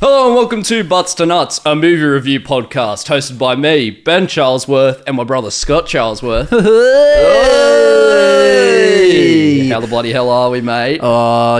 Hello and welcome to Butts to Nuts, a movie review podcast hosted by me, Ben Charlesworth, and my brother Scott Charlesworth. Hey! How the bloody hell are we, mate? Oh,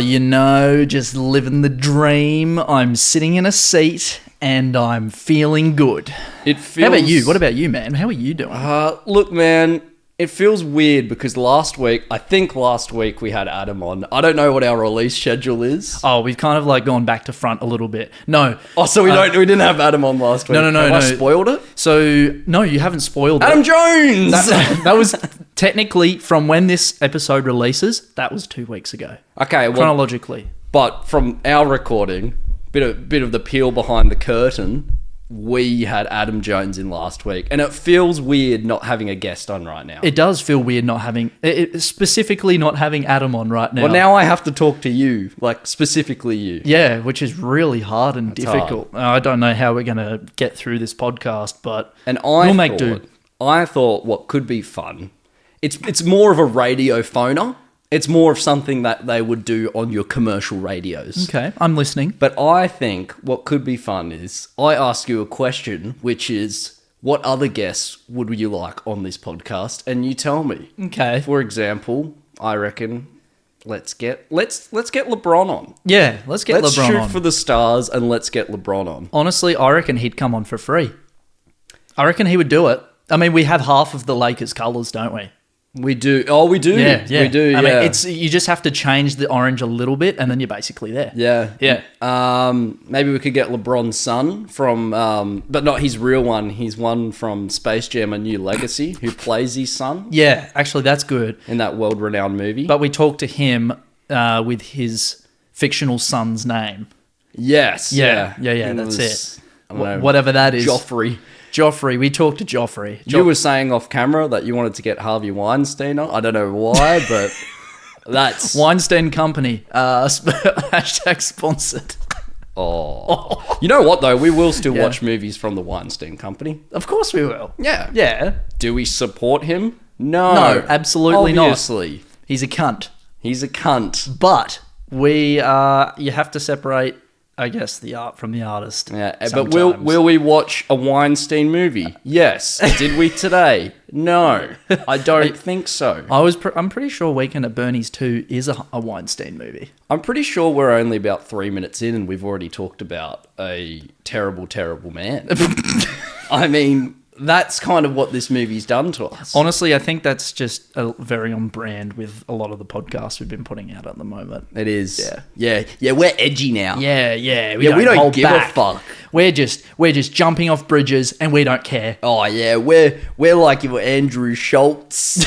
just living the dream. I'm sitting in a seat and I'm feeling good. It feels... How about you? What about you, man? How are you doing? Look, man, it feels weird because last week we had Adam on. I don't know what our release schedule is. Oh, we've kind of like gone back to front a little bit. No. Oh, so we didn't have Adam on last week. No. Have I spoiled it? So, no, you haven't spoiled Adam it. Jones! That was technically from when this episode releases, that was 2 weeks ago. Okay, well, chronologically. But from our recording, bit of the peel behind the curtain, we had Adam Jones in last week, and it feels weird not having a guest on right now. It does feel weird not having, specifically not having Adam on right now. Well, now I have to talk to you, like specifically you. Yeah, which is really hard and difficult. I don't know how we're going to get through this podcast, but we'll make do. I thought what could be fun, it's more of a radio phoner. It's more of something that they would do on your commercial radios. Okay, I'm listening. But I think what could be fun is I ask you a question, which is, what other guests would you like on this podcast? And you tell me. Okay. For example, I reckon let's get LeBron on. Yeah, let's get Let's LeBron shoot on. for the stars and let's get LeBron on. Honestly, I reckon he'd come on for free. I reckon he would do it. I mean, we have half of the Lakers colours, don't we? We do. Oh, we do. Yeah. We do, I mean, you just have to change the orange a little bit and then you're basically there. Yeah. Yeah. Maybe we could get LeBron's son from, but not his real one. He's one from Space Jam: A New Legacy, who plays his son. Yeah, actually, that's good. In that world-renowned movie. But we talked to him with his fictional son's name. Yes. Yeah, that's it. I don't know, whatever that is. Joffrey. We talked to Joffrey. You were saying off camera that you wanted to get Harvey Weinstein on. I don't know why, but that's... Weinstein Company. Hashtag sponsored. Oh. You know what, though? We will still watch movies from the Weinstein Company. Of course we will. Yeah. Yeah. Do we support him? No. No, absolutely Obviously. not. He's a cunt. He's a cunt. But you have to separate, I guess, the art from the artist. Yeah, sometimes. but will we watch a Weinstein movie? Yes. Did we today? No, I don't think so. I'm pretty sure Weekend at Bernie's 2 is a Weinstein movie. I'm pretty sure we're only about 3 minutes in and we've already talked about a terrible, terrible man. I mean, that's kind of what this movie's done to us. Honestly, I think that's just very on brand with a lot of the podcasts we've been putting out at the moment. It is. Yeah, we're edgy now. Yeah. We don't hold give back. a fuck. We're just jumping off bridges and we don't care. Oh yeah, we're like your Andrew Schultz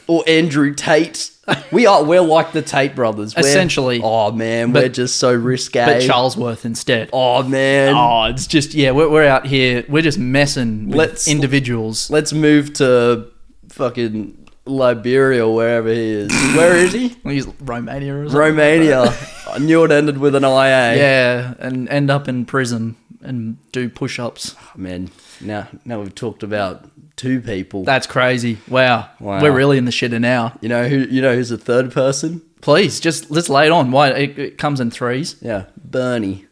or Andrew Tate. We're like the Tate brothers. Essentially. Oh man, we're just so risque. But Charlesworth instead. Oh man. Oh, it's just, we're out here. We're just messing with individuals. Let's move to fucking Liberia or wherever he is. Where is he? He's Romania or something. Romania. I knew it ended with an IA. Yeah, and end up in prison and do push-ups. Oh, man, now we've talked about 2 people. That's crazy. Wow. We're really in the shitter now. You know who's the third person? Please, let's lay it on. Why it comes in threes. Yeah, Bernie.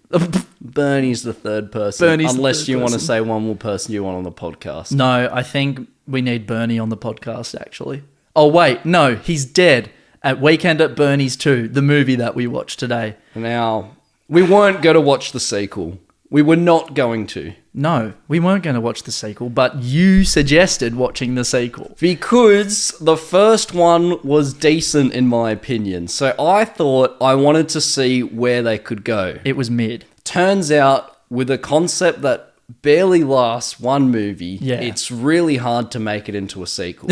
Bernie's the third person. Unless you want to say one more person you want on the podcast. No, I think we need Bernie on the podcast, actually. Oh, wait. No, he's dead. At Weekend at Bernie's 2, the movie that we watched today. Now, we weren't going to watch the sequel. We were not going to. No, we weren't going to watch the sequel, but you suggested watching the sequel. Because the first one was decent in my opinion. So I thought I wanted to see where they could go. It was mid. Turns out, with a concept that barely lasts one movie, it's really hard to make it into a sequel.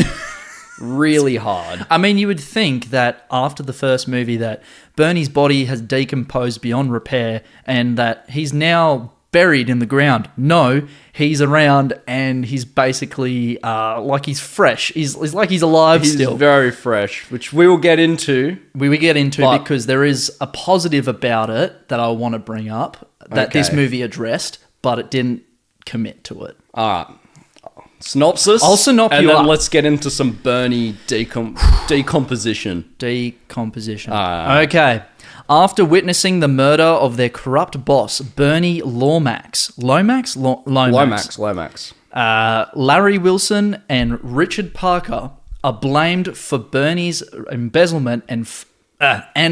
Really hard. I mean, you would think that after the first movie that Bernie's body has decomposed beyond repair and that he's now buried in the ground. No, he's around and he's basically like he's fresh. He's like he's alive still. He's very fresh, which we will get into. We will get into because there is a positive about it that I want to bring up that this movie addressed, but it didn't commit to it. All right. Synopsis. I'll synop you and then up. let's get into some Bernie decomposition. Decomposition. Okay. After witnessing the murder of their corrupt boss, Bernie Lomax. Lomax? Lomax. Larry Wilson and Richard Parker are blamed for Bernie's embezzlement and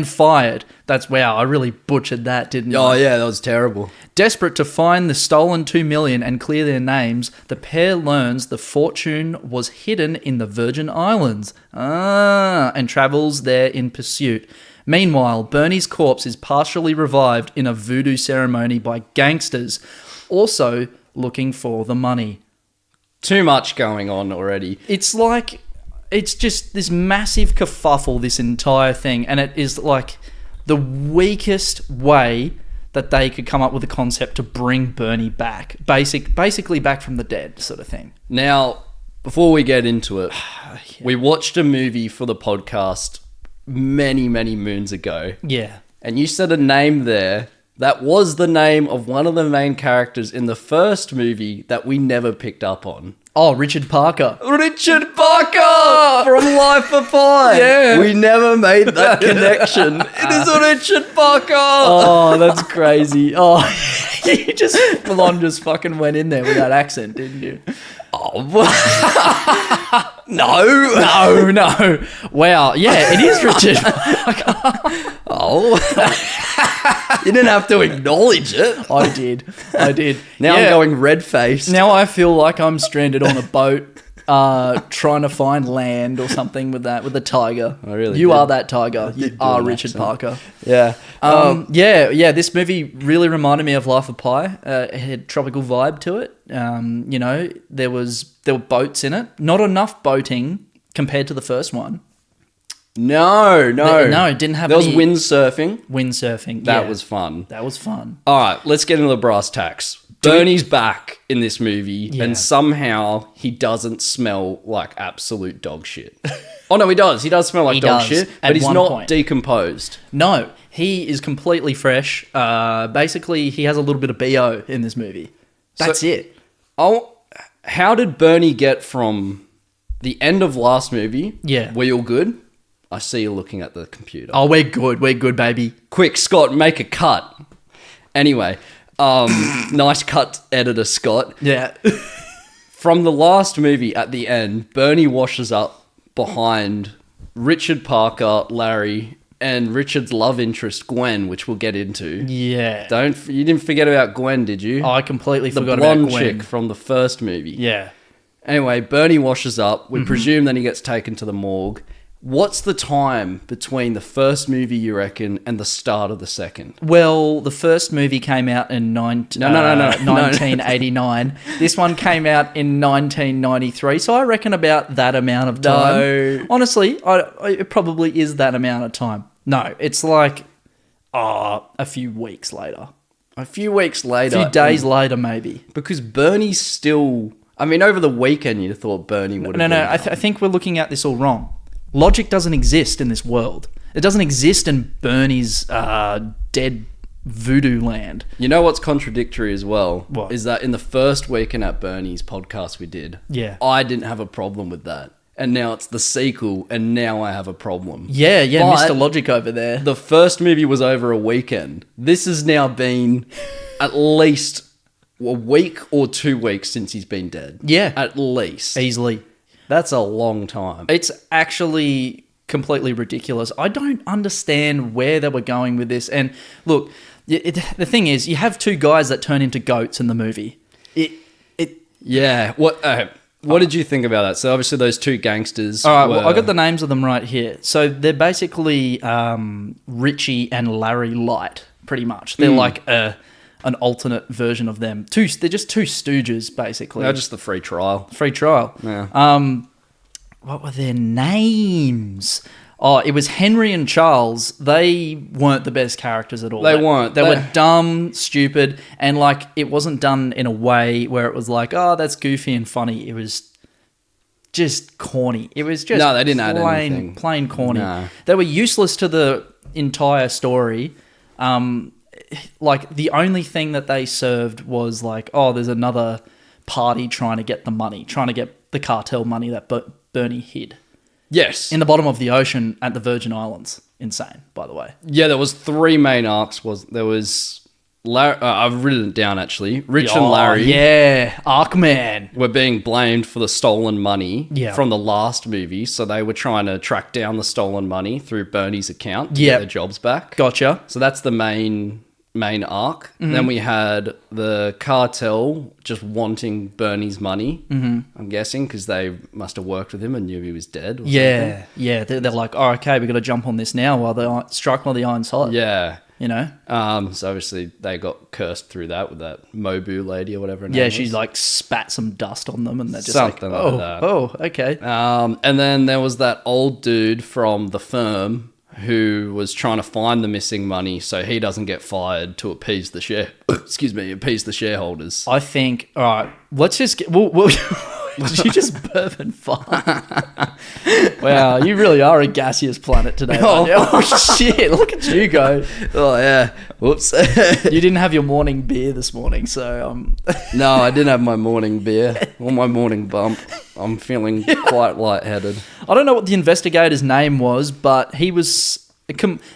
fired. That's wow, I really butchered that, didn't I? Oh yeah, that was terrible. Desperate to find the stolen $2 million and clear their names, the pair learns the fortune was hidden in the Virgin Islands. And travels there in pursuit. Meanwhile, Bernie's corpse is partially revived in a voodoo ceremony by gangsters, also looking for the money. Too much going on already. It's like, it's just this massive kerfuffle, this entire thing, and it is like the weakest way that they could come up with a concept to bring Bernie back. Basically back from the dead sort of thing. Now, before we get into it, we watched a movie for the podcast many, many moons ago. Yeah. And you said a name there that was the name of one of the main characters in the first movie that we never picked up on. Oh, Richard Parker. Richard Parker from Life of Pi. Yeah. We never made that connection. It is Richard Parker. Oh, that's crazy. Oh, you just full on just fucking went in there with that accent, didn't you? Oh, no. Wow. Yeah, it is Richard Parker. You didn't have to acknowledge it. I did. Now I'm going red-faced. Now I feel like I'm stranded on a boat trying to find land or something with a tiger. I really You did. are that tiger. You are an Richard accent. Parker. Yeah. Yeah. This movie really reminded me of Life of Pi. It had a tropical vibe to it. There were boats in it. Not enough boating compared to the first one. No, it didn't have There was any- windsurfing. Windsurfing. That yeah. was fun. That was fun. All right, let's get into the brass tacks. Bernie's back in this movie, Yeah. and somehow he doesn't smell like absolute dog shit. Oh, no, he does. He does smell like He dog does, shit, at but he's one not point. decomposed. No, he is completely fresh. Basically, he has a little bit of BO in this movie. That's it. Oh, how did Bernie get from the end of last movie? Yeah. We all good? I see you looking at the computer. Oh, we're good. We're good, baby. Quick, Scott, make a cut. Anyway, nice cut, editor Scott. Yeah. From the last movie at the end, Bernie washes up behind Richard Parker, Larry, and Richard's love interest, Gwen, which we'll get into. Yeah. You didn't forget about Gwen, did you? Oh, I completely the forgot blonde about Gwen. chick from the first movie. Yeah. Anyway, Bernie washes up. We presume then he gets taken to the morgue. What's the time between the first movie, you reckon, and the start of the second? Well, the first movie came out in 1989. This one came out in 1993, so I reckon about that amount of time. No. Honestly, it probably is that amount of time. No, it's like a few weeks later. A few weeks later. A few days later, maybe. Because Bernie's still... I mean, over the weekend, you'd have thought Bernie would have No, been... I think we're looking at this all wrong. Logic doesn't exist in this world. It doesn't exist in Bernie's dead voodoo land. You know what's contradictory as well? What? Is that in the first weekend at Bernie's podcast we did, Yeah. I didn't have a problem with that. And now it's the sequel, and now I have a problem. Yeah, But Mr. Logic over there. The first movie was over a weekend. This has now been at least a week or 2 weeks since he's been dead. Yeah. At least. Easily. That's a long time. It's actually completely ridiculous. I don't understand where they were going with this. And look, the thing is, you have two guys that turn into goats in the movie. Yeah. What did you think about that? So obviously those two gangsters. All right, well, I got the names of them right here. So they're basically Richie and Larry Light, pretty much. They're like an alternate version of them. They're just two stooges, basically. No, just the free trial. Free trial. Yeah. What were their names? Oh, it was Henry and Charles. They weren't the best characters at all. They weren't. They were dumb, stupid, and like it wasn't done in a way where it was like, oh, that's goofy and funny. It was just corny. It was just No, they didn't add anything. plain corny. No. They were useless to the entire story. Like the only thing that they served was like, oh, there's another party trying to get the money, trying to get the cartel money that Bernie hid Yes. in the bottom of the ocean at the Virgin Islands insane, by the way. Yeah, there was 3 main arcs. There was Larry, I've written it down actually. Rich and Larry. Yeah, Arkman. Were being blamed for the stolen money Yeah. from the last movie. So they were trying to track down the stolen money through Bernie's account to Yep. get their jobs back. Gotcha. So that's the main arc. Then we had the cartel just wanting Bernie's money, I'm guessing, because they must have worked with him and knew he was dead or something. Yeah. They're like, oh, okay, we got to jump on this now while they're struck while the iron's hot. Yeah. You know? So obviously they got cursed through that with that Mobu lady or whatever her name Yeah, was. she like spat some dust on them and they're just Something like, like oh, that. oh, okay. And then there was that old dude from the firm who was trying to find the missing money so he doesn't get fired to appease the appease the shareholders. I think, all right, let's just get, did you just burp and fart? Wow, you really are a gaseous planet today. Oh, shit, look at you go. Oh, yeah. Whoops. You didn't have your morning beer this morning, so... No, I didn't have my morning beer or my morning bump. I'm feeling quite lightheaded. I don't know what the investigator's name was, but he was...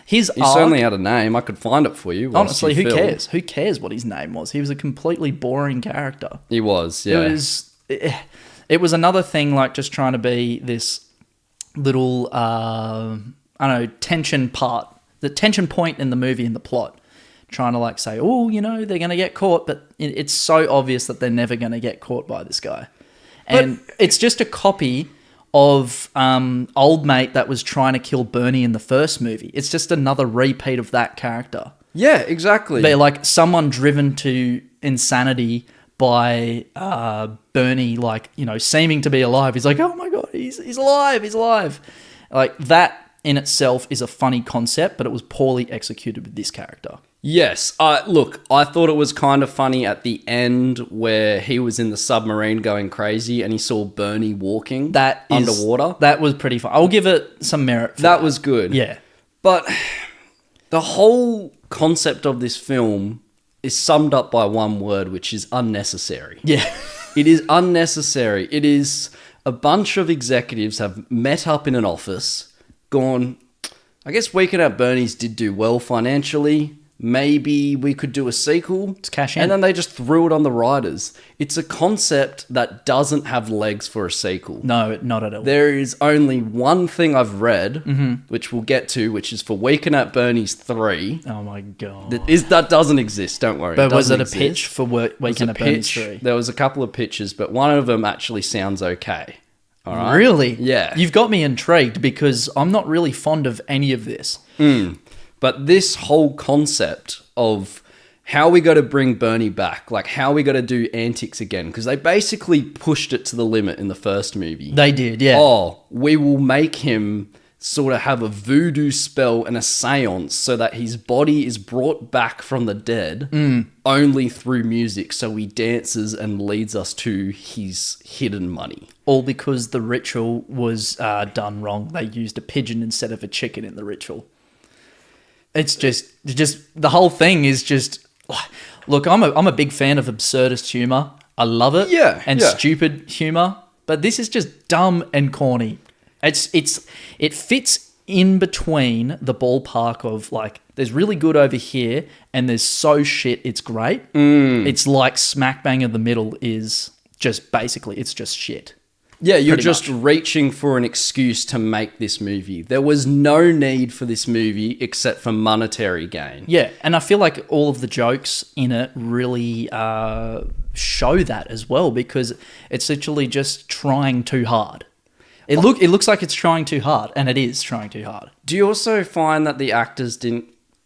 His He arc, certainly had a name. I could find it for you. whilst honestly, you who fill. cares? Who cares what his name was? He was a completely boring character. He was, yeah. It was another thing, like just trying to be this little, I don't know, tension point in the movie, in the plot. Trying to like say, oh, you know, they're going to get caught, but it's so obvious that they're never going to get caught by this guy. And it's just a copy of old mate that was trying to kill Bernie in the first movie. It's just another repeat of that character. Yeah, exactly. They're like someone driven to insanity by Bernie, like, you know, seeming to be alive. He's like, oh my God, he's alive. Like, that in itself is a funny concept, but it was poorly executed with this character. Yes. Look, I thought it was kind of funny at the end where he was in the submarine going crazy and he saw Bernie walking underwater. That was pretty fun. I'll give it some merit for that. That was good. Yeah. But the whole concept of this film is summed up by one word, which is unnecessary. Yeah. It is unnecessary. It is a bunch of executives have met up in an office, gone, I guess Weekend at Bernie's did do well financially. Maybe we could do a sequel. It's cash in. And then they just threw it on the writers. It's a concept that doesn't have legs for a sequel. No, not at all. There is only one thing I've read, which we'll get to, which is for Weekend at Bernie's 3. Oh my God. That doesn't exist, don't worry. But was it a exist. pitch for Weekend at Bernie's 3? There was a couple of pitches, but one of them actually sounds okay. All right? Really? Yeah. You've got me intrigued because I'm not really fond of any of this. But this whole concept of how we got to bring Bernie back, like how we got to do antics again, because they basically pushed it to the limit in the first movie. They did, yeah. Oh, we will make him sort of have a voodoo spell and a seance so that his body is brought back from the dead only through music. So he dances and leads us to his hidden money. All because the ritual was done wrong. They used a pigeon instead of a chicken in the ritual. It's just the whole thing is just, look, I'm a big fan of absurdist humor. I love it. Yeah. And stupid humor, but this is just dumb and corny. It fits in between the ballpark of like, there's really good over here and there's so shit it's great. It's like smack bang in the middle is just basically, it's just shit. Yeah, you're Pretty just much. reaching for an excuse to make this movie. There was no need for this movie except for monetary gain. Yeah, and I feel like all of the jokes in it really show that as well, because it's literally just trying too hard. It looks like it's trying too hard, and it is trying too hard. Do you also find that the actors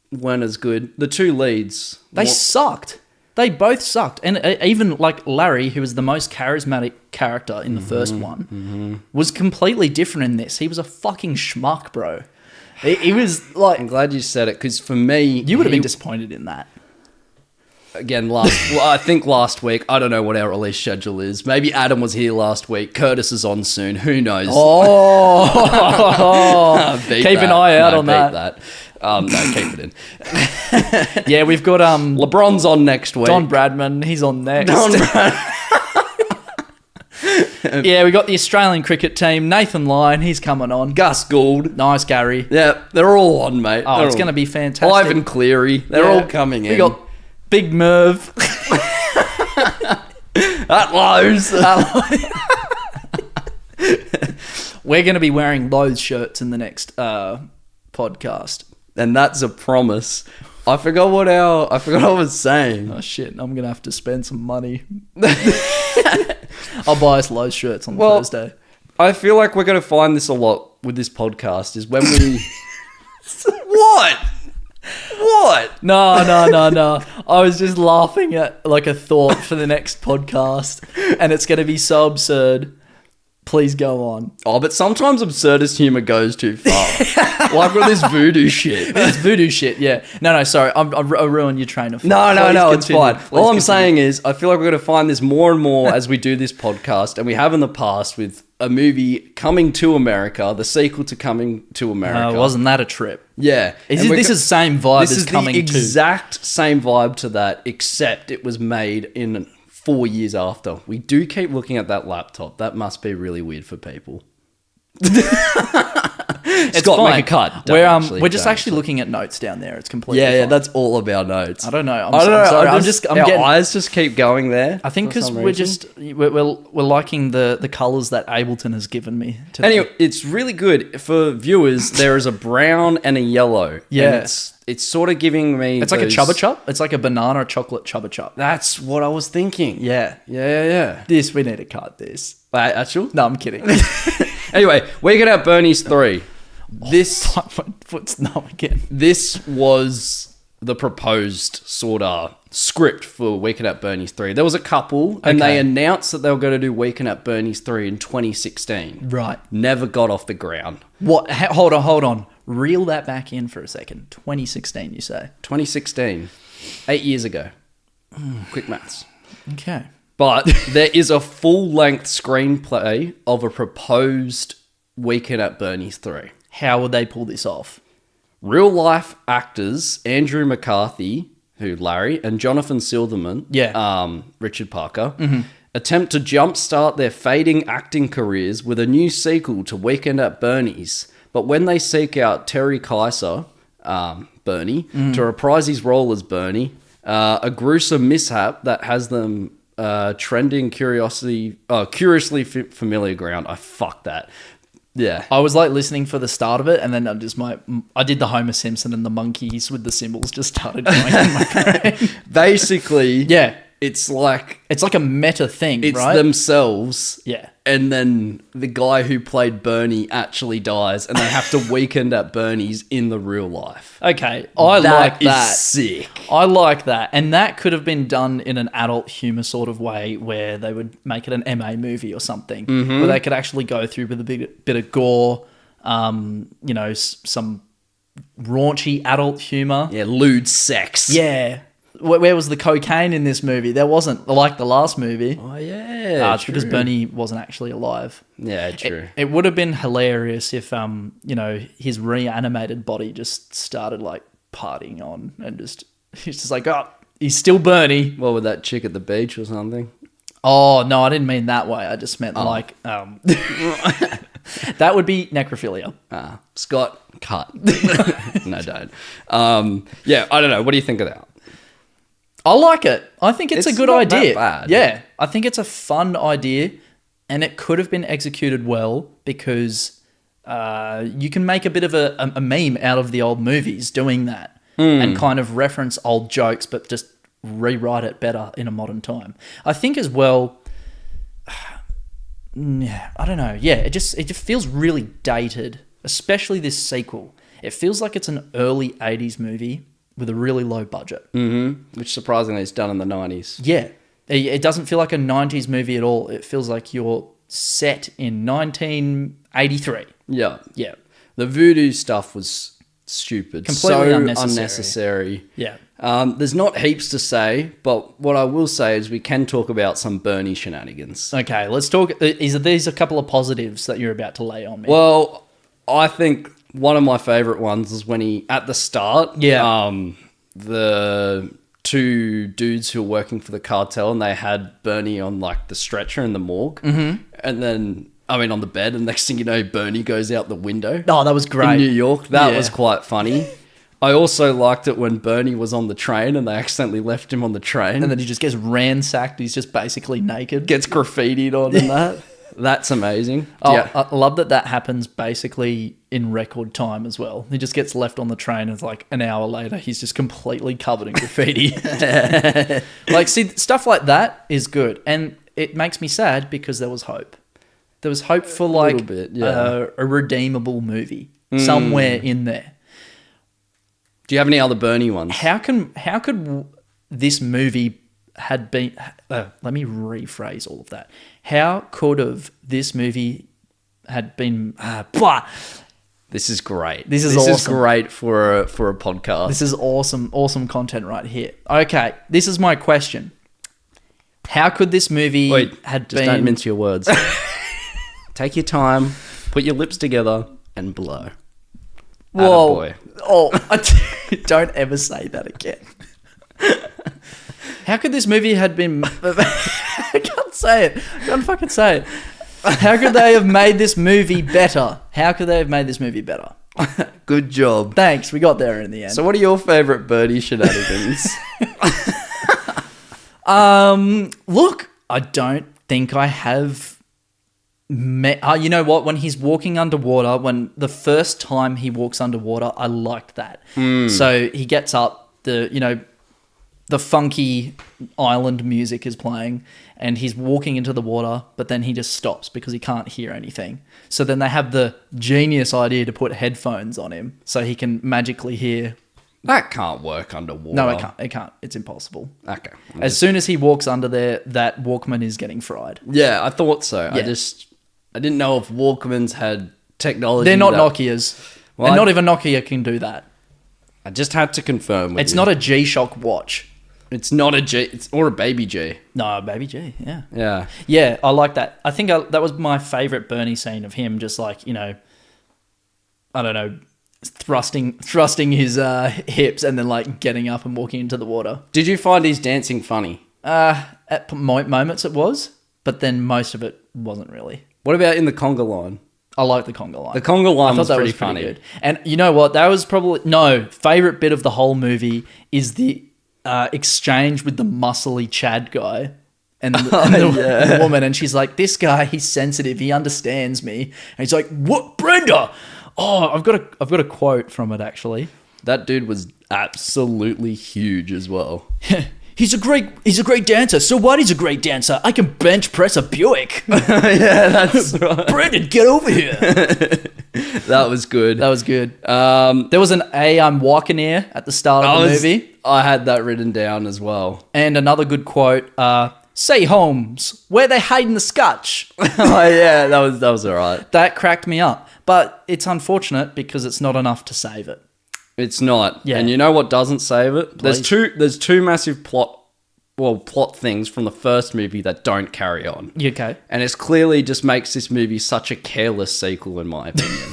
weren't as good? The two leads, They sucked. They both sucked. And even like Larry, who was the most charismatic character in the first one, was completely different in this. He was a fucking schmuck, bro. He was like... I'm glad you said it, because for me... You would have been disappointed in that. Again, I think last week, I don't know what our release schedule is. Maybe Adam was here last week. Curtis is on soon. Who knows? Oh! Keep an eye out on that. No, keep it in. Yeah, we've got... LeBron's on next week. Don Bradman, he's on next. Yeah, we got the Australian cricket team. Nathan Lyon, he's coming on. Gus Gould. Nice, Gary. Yeah, they're all on, mate. Oh, They're it's all- going to be fantastic. Ivan Cleary. They're Yeah. all coming in. We got Big Merv. At Lowe's. We're going to be wearing Lowe's shirts in the next podcast. And that's a promise. I forgot what I was saying. Oh, shit. I'm going to have to spend some money. I'll buy us Lowe's shirts on Thursday. I feel like we're going to find this a lot with this podcast is when we... What? What? No. I was just laughing at like a thought for the next podcast, and it's going to be so absurd. Please go on. Oh, but sometimes absurdist humor goes too far. Like with this voodoo shit. It's voodoo shit, yeah. No, sorry. I ruined your train of thought. No, it's fine. All I'm continue. saying is I feel like we're going to find this more and more as we do this podcast, and we have in the past with a movie Coming to America, the sequel to Coming to America. Wasn't that a trip? Yeah. This And is the same vibe This as is Coming the to. exact same vibe to that, except it was made in 4 years after. We do keep looking at that laptop. That must be really weird for people. It's Scott, fine. make a cut. We're just actually looking at notes down there. It's completely Yeah, fine. that's all of our notes. I don't know. I'm I don't know. sorry. I'm I'm our getting. eyes just keep going there. I think for because some we're reason. just we're liking the colours that Ableton has given me. Today. Anyway, it's really good for viewers. There is a brown and a yellow. Yeah. And it's sort of giving me. It's like a those- Chubba Chup. It's like a banana chocolate Chubba Chup. That's what I was thinking. Yeah. Yeah. This we need to cut this. Wait, actual? No, I'm kidding. Anyway, we could have Bernie's 3. This What's no again? this was the proposed sort of script for Weekend at Bernie's 3. There was a couple, and Okay. they announced that they were going to do Weekend at Bernie's 3 in 2016. Right. Never got off the ground. What? Hold on. Reel that back in for a second. 2016, you say? 2016. 8 years ago. Quick maths. Okay. But there is a full-length screenplay of a proposed Weekend at Bernie's 3. How would they pull this off? Real-life actors Andrew McCarthy, who Larry, and Jonathan Silverman, Richard Parker, attempt to jumpstart their fading acting careers with a new sequel to Weekend at Bernie's. But when they seek out Terry Kaiser, Bernie, to reprise his role as Bernie, a gruesome mishap that has them trending curiously familiar ground. I fucked that. Yeah. I was like listening for the start of it, and then I did the Homer Simpson and the monkeys with the symbols just started going in my brain. Basically, Yeah. it's like It's like a meta thing, it's right? themselves. Yeah. And then the guy who played Bernie actually dies, and they have to Weekend at Bernie's in the real life. Okay. I That like is that. sick. I like that. And that could have been done in an adult humor sort of way where they would make it an MA movie or something where they could actually go through with a bit of gore, some raunchy adult humor. Yeah, lewd sex. Yeah. Where was the cocaine in this movie? There wasn't, like the last movie. Oh, yeah. It's because Bernie wasn't actually alive. Yeah, true. It would have been hilarious if, his reanimated body just started like partying on and just, he's just like, oh, he's still Bernie. What with that chick at the beach or something? Oh, no, I didn't mean that way. I just meant that would be necrophilia. Scott, cut. No, don't. Yeah, I don't know. What do you think of that? I like it. I think it's a good not that idea. bad. Yeah, I think it's a fun idea, and it could have been executed well because you can make a bit of a meme out of the old movies doing that and kind of reference old jokes, but just rewrite it better in a modern time. I think as well. I don't know. Yeah, it just feels really dated, especially this sequel. It feels like it's an early 80s movie with a really low budget. Which surprisingly is done in the 90s. Yeah. It doesn't feel like a 90s movie at all. It feels like you're set in 1983. Yeah. Yeah. The voodoo stuff was stupid. Completely so unnecessary. Yeah. There's not heaps to say, but what I will say is we can talk about some Bernie shenanigans. Okay, let's talk. These a couple of positives that you're about to lay on me? Well, I think one of my favorite ones is when he, at the start, Yeah. the two dudes who were working for the cartel, and they had Bernie on like the stretcher in the morgue, and then on the bed, and next thing you know, Bernie goes out the window. Oh, that was great. In New York, that was quite funny. I also liked it when Bernie was on the train and they accidentally left him on the train. And then he just gets ransacked. He's just basically naked. Gets graffitied on and that. That's amazing. Oh, Yeah. I love that happens basically in record time as well. He just gets left on the train and it's like an hour later, he's just completely covered in graffiti. Like, see, stuff like that is good. And it makes me sad because there was hope. There was hope for like little bit, yeah. a redeemable movie somewhere in there. Do you have any other Bernie ones? How could this movie had been? Let me rephrase all of that. How could have this movie had been? This is great. This is is awesome. great for a podcast. This is awesome content right here. Okay, this is my question. How could this movie Just don't mince your words. Take your time, put your lips together, and blow. Whoa! Attaboy. Don't ever say that again. How could this movie had been? I can't say it. I can't fucking say it. How could they have made this movie better? How could they have made this movie better? Good job. Thanks. We got there in the end. So, what are your favorite Bernie shenanigans? Look, I don't think I have. You know what? When he's walking underwater, when the first time he walks underwater, I liked that. So he gets up, the funky island music is playing, and he's walking into the water, but then he just stops because he can't hear anything. So then they have the genius idea to put headphones on him so he can magically hear. That can't work underwater. No, it can't. It can't. It's impossible. Okay. As soon as he walks under there, that Walkman is getting fried. Yeah, I thought so. Yeah. I didn't know if Walkmans had technology. They're not Nokias. Well, and not even Nokia can do that. I just had to confirm with It's you. not a G-Shock watch. It's not a G. Or a baby G. No, baby G, yeah. Yeah. Yeah, I like that. I think that was my favourite Bernie scene of him just like, I don't know, thrusting his hips and then like getting up and walking into the water. Did you find his dancing funny? At moments it was, but then most of it wasn't really. What about in the conga line? I like the conga line. The conga line I thought was that pretty was pretty funny. good. And you know what? That was probably... No, favourite bit of the whole movie is the exchange with the muscly Chad guy and the woman. And she's like, this guy, he's sensitive. He understands me. And he's like, what, Brenda? Oh, I've got a quote from it, actually. That dude was absolutely huge as well. He's a great dancer. So what? He's a great dancer. I can bench press a Buick. Yeah, that's right. Brandon, get over here. That was good. That was good. There was an I'm walking here at the start of the movie. I had that written down as well. And another good quote, say Holmes, where they hiding the scotch? Oh yeah, that was all right. That cracked me up. But it's unfortunate because it's not enough to save it. It's not. Yeah. And you know what doesn't save it? Please. There's two massive plot things from the first movie that don't carry on. Okay. And it's clearly just makes this movie such a careless sequel in my opinion.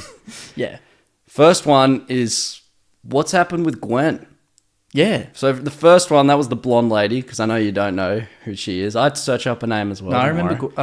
Yeah. First one is what's happened with Gwen? Yeah. So the first one, that was the blonde lady, because I know you don't know who she is. I had to search up her name as well. No, I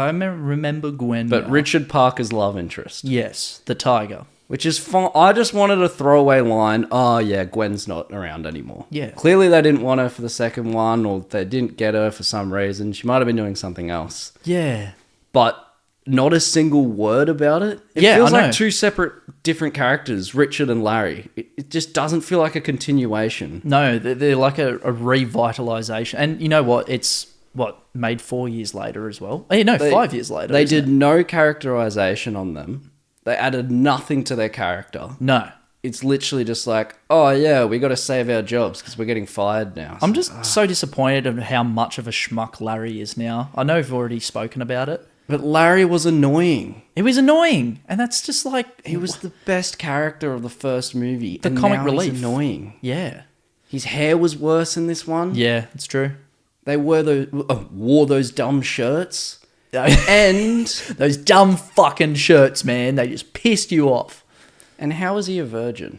remember Gwen. But Richard Parker's love interest. Yes, the tiger. Which is fun. I just wanted a throwaway line. Oh, yeah, Gwen's not around anymore. Yeah. Clearly they didn't want her for the second one, or they didn't get her for some reason. She might have been doing something else. Yeah. But not a single word about it. It Yeah, feels I know. like two separate, different characters, Richard and Larry. It just doesn't feel like a continuation. No, they're like a revitalization. And you know what? It's, made 4 years later as well? 5 years later. They did no characterization on them. They added nothing to their character. No. It's literally just like, oh yeah, we got to save our jobs because we're getting fired now. I'm just so disappointed in how much of a schmuck Larry is now. I know we've already spoken about it. But Larry was annoying. It was annoying. And that's just like... He was the best character of the first movie. The and comic now relief. He's annoying. Yeah. His hair was worse in this one. Yeah, it's true. They wore those dumb shirts. And those dumb fucking shirts, man. They just pissed you off. And how is he a virgin?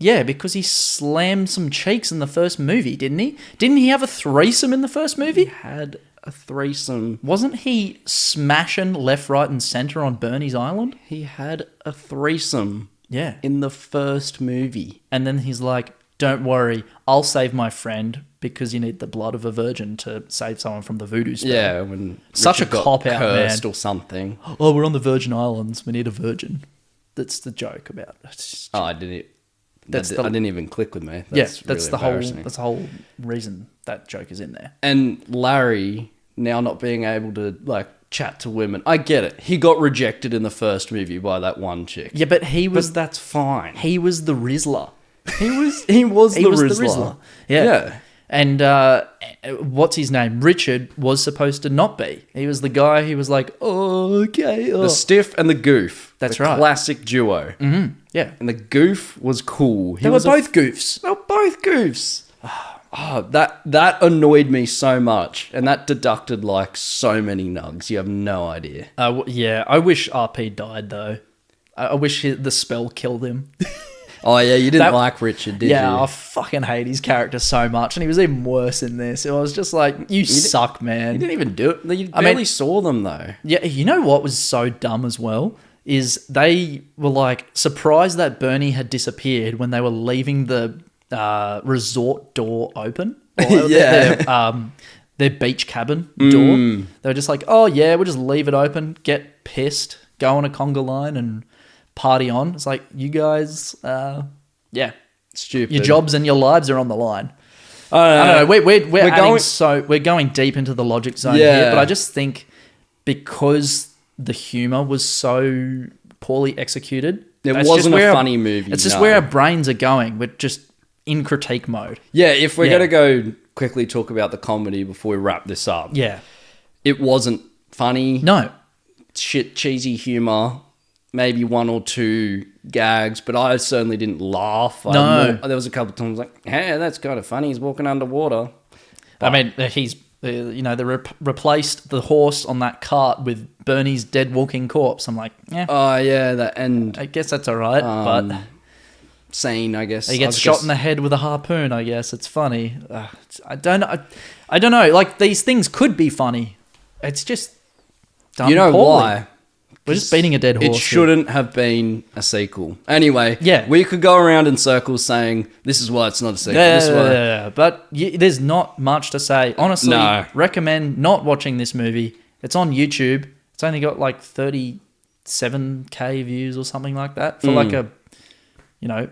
Yeah, because he slammed some cheeks in the first movie, didn't he? Didn't he have a threesome in the first movie? Had a threesome. Wasn't he smashing left, right, and center on Bernie's island? He had a threesome. Yeah. In the first movie. And then he's like, don't worry, I'll save my friend because you need the blood of a virgin to save someone from the voodoo spell. Yeah, when Such Richard a cop-out, cursed man. or something. Oh, we're on the Virgin Islands. We need a virgin. That's the joke about it. Oh, I didn't. That's I the- didn't even click with me. That's really the whole. embarrassing. That's the whole reason that joke is in there. And Larry now not being able to like chat to women. I get it. He got rejected in the first movie by that one chick. Yeah, but he was. But that's fine. He was the Rizzler. He was He the was the Rizzler. Rizzler. Yeah. And what's his name? Richard was supposed to not be. He was the guy who was like, oh, okay. Oh. The stiff and the goof. That's the right. Classic duo. Mm-hmm. Yeah. And the goof was cool. They were both goofs. They were both goofs. Oh, that annoyed me so much. And that deducted like so many nugs. You have no idea. Yeah, I wish RP died, though. I wish the spell killed him. Oh, yeah, you didn't That- like Richard, did you? Yeah, I fucking hate his character so much. And he was even worse in this. I was just like, you suck, man. You didn't even do it. You I barely mean- saw them, though. Yeah, you know what was so dumb as well? Is they were like surprised that Bernie had disappeared when they were leaving the resort door open. Or Yeah. their beach cabin door. They were just like, oh yeah, we'll just leave it open, get pissed, go on a conga line and party on. It's like, you guys, yeah, Stupid. your jobs and your lives are on the line. I I don't know. We're We're going deep into the logic zone Yeah. here, but I just think because the humor was so poorly executed, It that's wasn't just where a funny movie. It's just no. where our brains are going. We're just in critique mode. Yeah, if we're Yeah. going to go quickly talk about the comedy before we wrap this up. Yeah. It wasn't funny. No. Shit, cheesy humor. Maybe one or two gags, but I certainly didn't laugh. No. There was a couple of times like, hey, that's kind of funny. He's walking underwater. I mean, he's, they replaced the horse on that cart with Bernie's dead walking corpse. I'm like, yeah, Oh, yeah, that end I guess that's all right. But scene, I guess. he gets shot in the head with a harpoon, I guess. It's funny. I don't know. Like, these things could be funny. It's just done You know poorly. why? We're just beating a dead horse. It shouldn't have been a sequel. Anyway, Yeah. we could go around in circles saying, this is why it's not a sequel. Yeah, This is why. yeah, but there's not much to say. Honestly, No. recommend not watching this movie. It's on YouTube. It's only got like 37K views or something like that for like a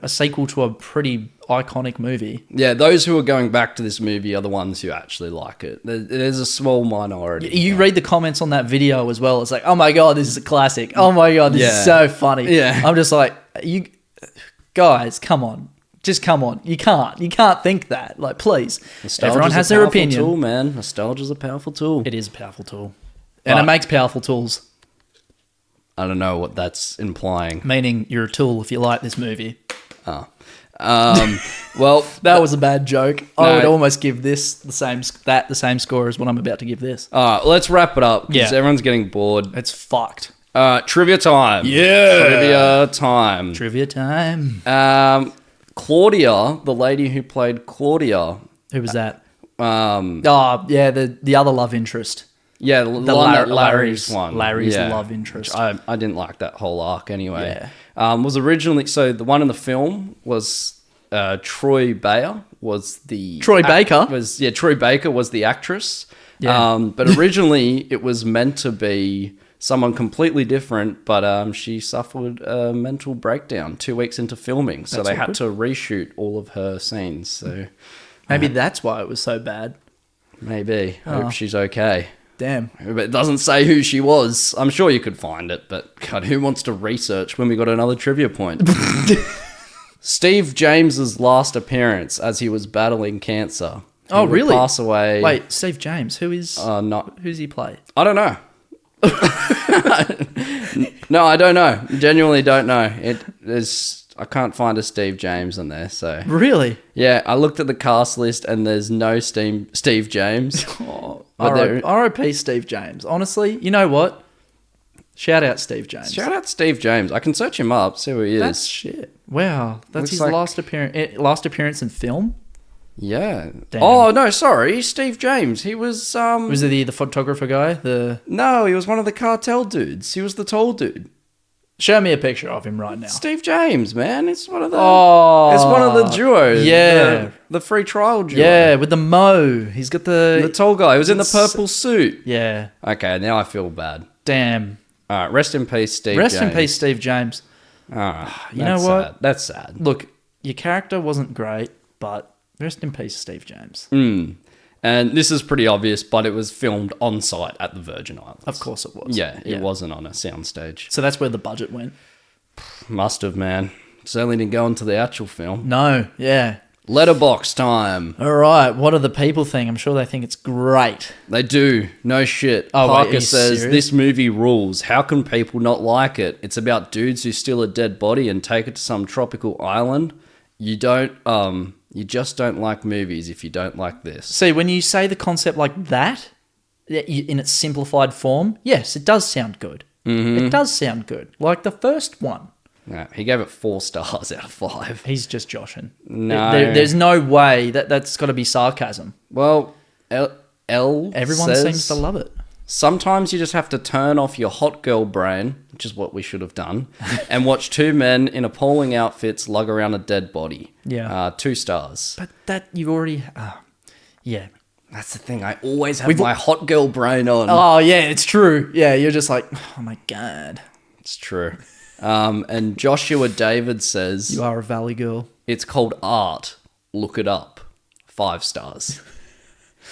sequel to a pretty iconic movie. Yeah, those who are going back to this movie are the ones who actually like it. There's a small minority. You read the comments on that video as well. It's like, oh my God, this is a classic. Oh my God, this Yeah. is so funny. Yeah. I'm just like, you guys, come on. Just come on. You can't think that. Like, please. Nostalgia's Everyone a has their powerful opinion. tool, man. Nostalgia's a powerful tool. It is a powerful tool. And But- it makes powerful tools. I don't know what that's implying. Meaning you're a tool if you like this movie. Well, That was a bad joke. I No. would almost give this the same score as what I'm about to give this. all right, let's wrap it up because Yeah. everyone's getting bored. It's fucked. Trivia time. Yeah. Trivia time. Trivia time. Claudia, the lady who played Claudia. Who was that? Um, Oh, yeah, the other love interest. yeah, the one that Larry's one. Larry's Yeah. love interest. I didn't like that whole arc anyway. Yeah. Was originally, so the one in the film was Troy Baker was the Troy Baker? Troy Baker was the actress. Yeah. But originally it was meant to be someone completely different, but she suffered a mental breakdown 2 weeks into filming, so That's they had awkward. to reshoot all of her scenes. So Maybe that's why it was so bad. maybe Oh. hope she's okay. Damn. But it doesn't say who she was. I'm sure you could find it, but God, who wants to research when we got another trivia point? Steve James's last appearance as he was battling cancer. He Oh, would really? Pass away. Wait, Steve James. Who's he play? I don't know. No, I don't know. Genuinely don't know. I can't find a Steve James in there. So Really? yeah, I looked at the cast list and there's no Steve James. Oh, But there- R.I.P. Steve James. Honestly, you know what? Shout out Steve James. Shout out Steve James. I can search him up, see who he is. That's shit. Wow, that's Looks his like- last appearance in film. Yeah. Damn. Oh, no, sorry. Steve James. He was... Was it the photographer guy? No, he was one of the cartel dudes. He was the tall dude. Show me a picture of him right now. Steve James, man. It's one of the... Oh, It's one of the duos. Yeah. The free trial duo. Yeah, with the mo. He's got The tall guy. He was in the purple suit. Yeah. Okay, now I feel bad. Damn. All right, rest in peace, Steve James. Rest in peace, Steve James. You know what? Sad. That's sad. Look, your character wasn't great, but rest in peace, Steve James. And this is pretty obvious, but it was filmed on site at the Virgin Islands. Of course it was. Yeah, it wasn't on a soundstage. So that's where the budget went. Must have, man. Certainly didn't go into the actual film. No, yeah. Letterbox time. All right, what do the people think? I'm sure they think it's great. They do. No shit. Oh, wait, are Parker you says, serious? this movie rules. How can people not like it? It's about dudes who steal a dead body and take it to some tropical island. You just don't like movies if you don't like this. See, when you say the concept like that, in its simplified form, yes, it does sound good. Mm-hmm. It does sound good. Like the first one. No, he gave it 4 stars out of 5. He's just joshing. No. There's no way that's got to be sarcasm. Well, Everyone says, seems to love it. Sometimes you just have to turn off your hot girl brain, which is what we should have done, and watch 2 men in appalling outfits lug around a dead body. Yeah. 2 stars. But that you've already... yeah. That's the thing. I always have my hot girl brain on. Oh, yeah, it's true. Yeah, you're just like, oh my God. It's true. And Joshua David says... You are a valley girl. It's called art. Look it up. 5 stars.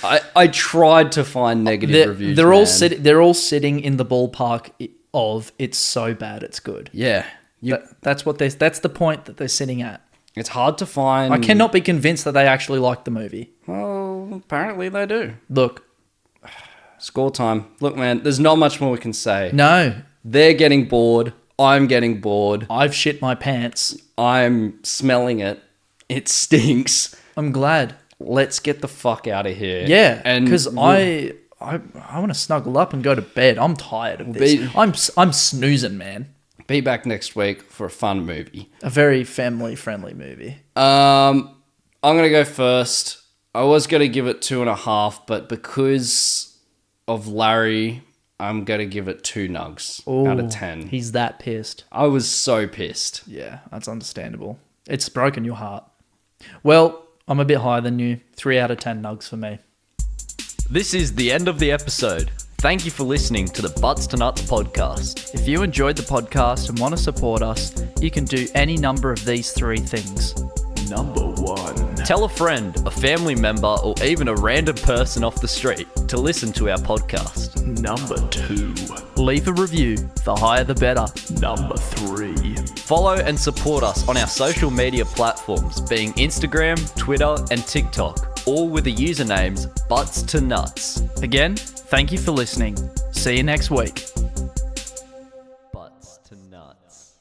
I tried to find negative reviews. They're all sitting in the ballpark of it's so bad it's good. Yeah. That's the point that they're sitting at. It's hard to find... I cannot be convinced that they actually like the movie. Well, apparently they do. Look. Score time. Look, man, there's not much more we can say. No. They're getting bored. I'm getting bored. I've shit my pants. I'm smelling it. It stinks. I'm glad. Let's get the fuck out of here. Yeah, because I want to snuggle up and go to bed. I'm tired of this. I'm snoozing, man. Be back next week for a fun movie. A very family-friendly movie. I'm going to go first. I was going to give it 2.5, but because of Larry, I'm going to give it 2 nugs out of 10. He's that pissed. I was so pissed. Yeah, that's understandable. It's broken your heart. Well, I'm a bit higher than you. 3 out of 10 nugs for me. This is the end of the episode. Thank you for listening to the Butts to Nuts podcast. If you enjoyed the podcast and want to support us, you can do any number of these 3 things. Number 1. Tell a friend, a family member, or even a random person off the street to listen to our podcast. Number 2. Leave a review. The higher the better. Number 3. Follow and support us on our social media platforms, being Instagram, Twitter, and TikTok, all with the usernames Butts to Nuts. Again, thank you for listening. See you next week. Butts to Nuts.